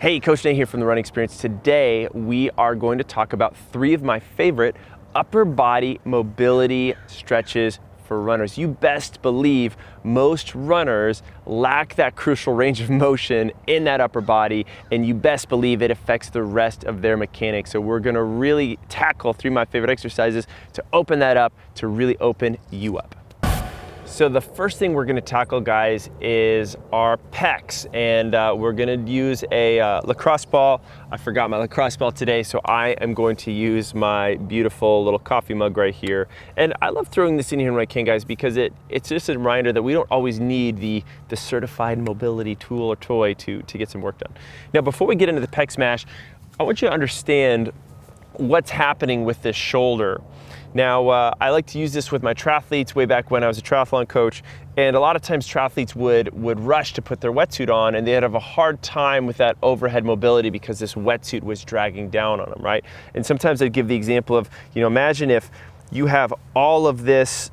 Hey, Coach Nate here from The Running Experience. Today, we are going to talk about 3 of my favorite upper body mobility stretches for runners. You best believe most runners lack that crucial range of motion in that upper body, and you best believe it affects the rest of their mechanics. So we're gonna really tackle 3 of my favorite exercises to open that up, to really open you up. So the first thing we're gonna tackle, guys, is our pecs. And we're gonna use a lacrosse ball. I forgot my lacrosse ball today, so I am going to use my beautiful little coffee mug right here. And I love throwing this in here when I can, guys, because it's just a reminder that we don't always need the certified mobility tool or toy to get some work done. Now, before we get into the pec smash, I want you to understand what's happening with this shoulder. Now, I like to use this with my triathletes way back when I was a triathlon coach, and a lot of times triathletes would rush to put their wetsuit on, and they'd have a hard time with that overhead mobility because this wetsuit was dragging down on them, right? And sometimes I'd give the example of, imagine if you have all of this,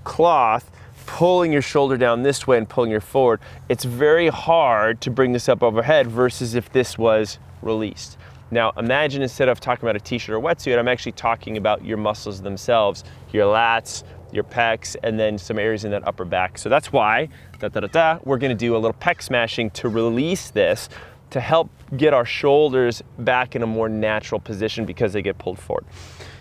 cloth pulling your shoulder down this way and pulling your forward. It's very hard to bring this up overhead versus if this was released. Now imagine instead of talking about a t-shirt or wetsuit, I'm actually talking about your muscles themselves, your lats, your pecs, and then some areas in that upper back. So that's why, we're gonna do a little pec smashing to release this, to help get our shoulders back in a more natural position because they get pulled forward.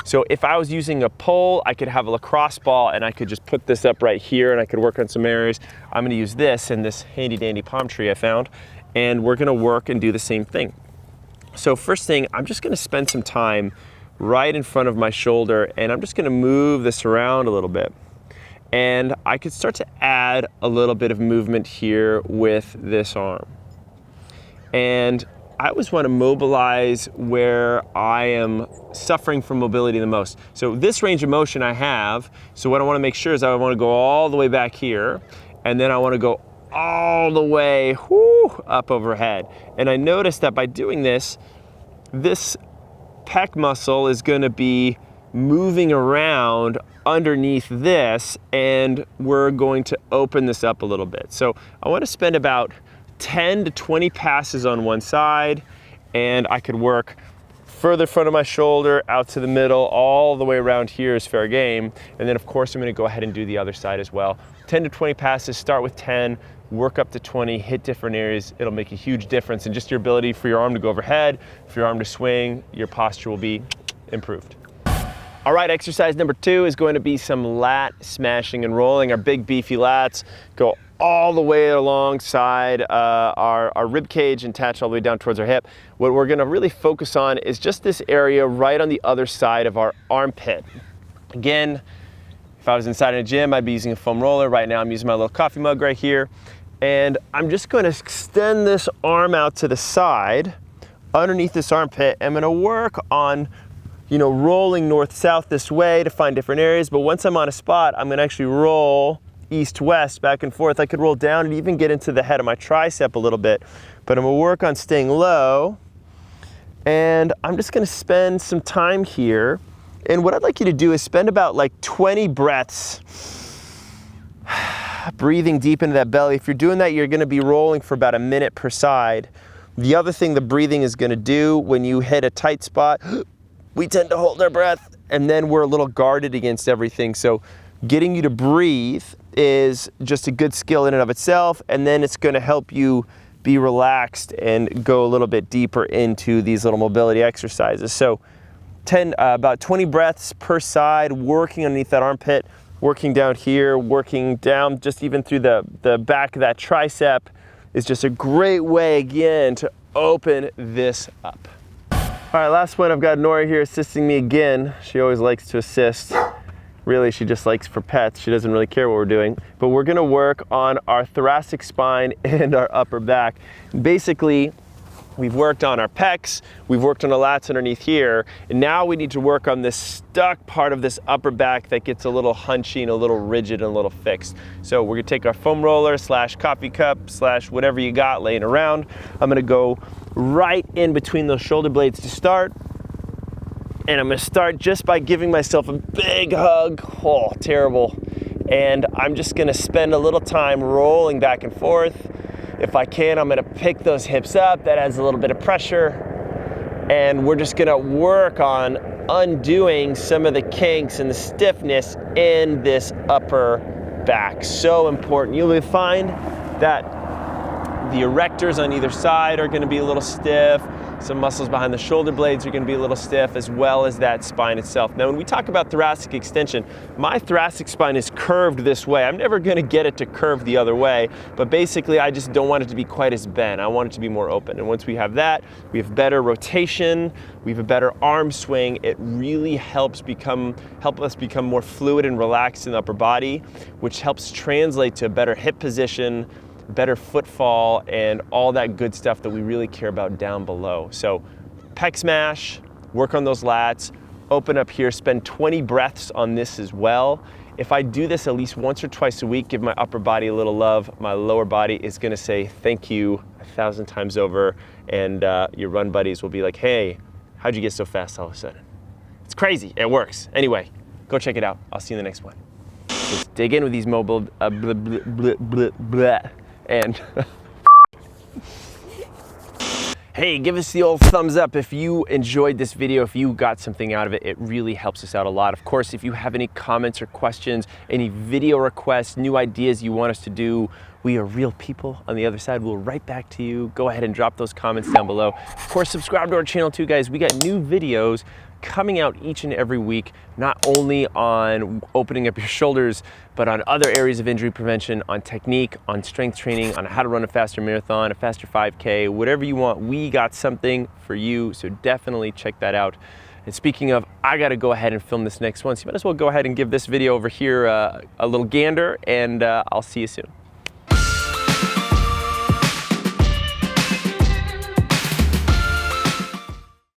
So if I was using a pole, I could have a lacrosse ball and I could just put this up right here and I could work on some areas. I'm gonna use this and this handy dandy palm tree I found, and we're gonna work and do the same thing. So first thing, I'm just gonna spend some time right in front of my shoulder, and I'm just gonna move this around a little bit. And I could start to add a little bit of movement here with this arm. And I always wanna mobilize where I am suffering from mobility the most. So this range of motion I have, so what I wanna make sure is I wanna go all the way back here, and then I wanna go all the way up overhead. And I noticed that by doing this, this pec muscle is gonna be moving around underneath this, and we're going to open this up a little bit. So I wanna spend about 10 to 20 passes on one side, and I could work further front of my shoulder, out to the middle, all the way around here is fair game. And then of course I'm gonna go ahead and do the other side as well. 10 to 20 passes, start with 10, work up to 20, hit different areas. It'll make a huge difference in just your ability for your arm to go overhead, for your arm to swing, your posture will be improved. All right, exercise number 2 is going to be some lat smashing and rolling. Our big beefy lats go all the way alongside our rib cage and attach all the way down towards our hip. What we're gonna really focus on is just this area right on the other side of our armpit. Again, if I was inside in a gym, I'd be using a foam roller. Right now I'm using my little coffee mug right here. And I'm just gonna extend this arm out to the side, underneath this armpit. I'm gonna work on, rolling north-south this way to find different areas. But once I'm on a spot, I'm gonna actually roll east-west, back and forth. I could roll down and even get into the head of my tricep a little bit. But I'm gonna work on staying low. And I'm just gonna spend some time here. And what I'd like you to do is spend about 20 breaths breathing deep into that belly. If you're doing that, you're gonna be rolling for about a minute per side. The other thing the breathing is gonna do when you hit a tight spot, we tend to hold our breath and then we're a little guarded against everything. So getting you to breathe is just a good skill in and of itself, and then it's gonna help you be relaxed and go a little bit deeper into these little mobility exercises. So about 20 breaths per side, working underneath that armpit, working down here, working down just even through the back of that tricep is just a great way, again, to open this up. All right, last one. I've got Nora here assisting me again. She always likes to assist. Really, she just likes for pets. She doesn't really care what we're doing. But we're gonna work on our thoracic spine and our upper back. Basically, we've worked on our pecs, we've worked on the lats underneath here, and now we need to work on this stuck part of this upper back that gets a little hunchy and a little rigid and a little fixed. So we're gonna take our foam roller / coffee cup / whatever you got laying around. I'm gonna go right in between those shoulder blades to start. And I'm gonna start just by giving myself a big hug. Oh, terrible. And I'm just gonna spend a little time rolling back and forth. If I can, I'm gonna pick those hips up. That adds a little bit of pressure. And we're just gonna work on undoing some of the kinks and the stiffness in this upper back. So important. You'll find that the erectors on either side are gonna be a little stiff. Some muscles behind the shoulder blades are gonna be a little stiff, as well as that spine itself. Now, when we talk about thoracic extension, my thoracic spine is curved this way. I'm never gonna get it to curve the other way, but basically I just don't want it to be quite as bent. I want it to be more open. And once we have that, we have better rotation, we have a better arm swing. It really help us become more fluid and relaxed in the upper body, which helps translate to a better hip position, better footfall, and all that good stuff that we really care about down below. So pec smash, work on those lats, open up here, spend 20 breaths on this as well. If I do this at least once or twice a week, give my upper body a little love, my lower body is gonna say thank you 1,000 times over, and your run buddies will be like, hey, how'd you get so fast all of a sudden? It's crazy, it works. Anyway, go check it out. I'll see you in the next one. Let's dig in with these mobile blah, blah, blah, blah, blah. And hey, give us the old thumbs up if you enjoyed this video, if you got something out of it. It really helps us out a lot. Of course, if you have any comments or questions, any video requests, new ideas you want us to do, we are real people on the other side. We'll write back to you. Go ahead and drop those comments down below. Of course, subscribe to our channel too, guys. We got new videos coming out each and every week, not only on opening up your shoulders, but on other areas of injury prevention, on technique, on strength training, on how to run a faster marathon, a faster 5K, whatever you want. We got something for you, so definitely check that out. And speaking of, I gotta go ahead and film this next one, so you might as well go ahead and give this video over here a little gander, and I'll see you soon.